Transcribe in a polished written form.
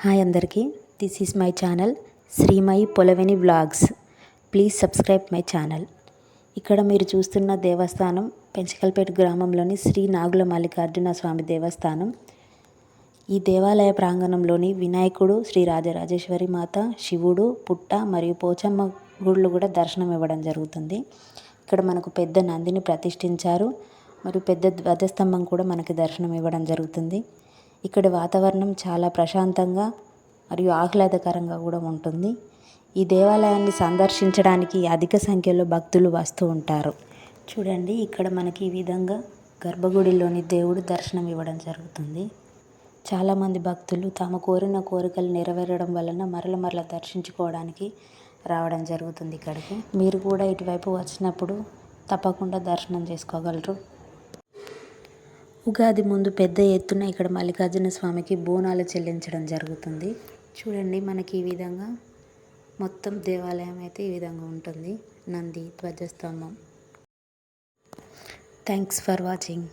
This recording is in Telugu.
హాయ్ అందరికీ, this is my channel Srimayi Polaveni vlogs. Please subscribe my channel. ఇక్కడ మీరు చూస్తున్న దేవస్థానం పెంచకల్పేట గ్రామంలోని శ్రీ నాగుల మల్లికార్జున స్వామి దేవస్థానం. ఈ దేవాలయ ప్రాంగణంలోని వినాయకుడు, శ్రీ రాజరాజేశ్వరి మాత, శివుడు, పుట్ట మరియు పోచమ్మ గుళ్ళు కూడా దర్శనం ఇవ్వడం జరుగుతుంది. ఇక్కడ మనకు పెద్ద నందిని ప్రతిష్ఠించారు మరియు పెద్ద ధ్వజస్తంభం కూడా మనకి దర్శనం ఇవ్వడం జరుగుతుంది. ఇక్కడి వాతావరణం చాలా ప్రశాంతంగా మరియు ఆహ్లాదకరంగా కూడా ఉంటుంది. ఈ దేవాలయాన్ని సందర్శించడానికి అధిక సంఖ్యలో భక్తులు వస్తూ ఉంటారు. చూడండి, ఇక్కడ మనకి ఈ విధంగా గర్భగుడిలోని దేవుడు దర్శనం ఇవ్వడం జరుగుతుంది. చాలామంది భక్తులు తాము కోరిన కోరికలు నెరవేరడం వలన మరల దర్శించుకోవడానికి రావడం జరుగుతుంది ఇక్కడికి. మీరు కూడా ఇటువైపు వచ్చినప్పుడు తప్పకుండా దర్శనం చేసుకోగలరు. ఉగాది ముందు పెద్ద ఎత్తున ఇక్కడ మల్లికార్జున స్వామికి బోనాలు చెల్లించడం జరుగుతుంది. చూడండి, మనకి ఈ విధంగా మొత్తం దేవాలయం అయితే ఈ విధంగా ఉంటుంది. నంది, ధ్వజస్తంభం. Thanks for watching.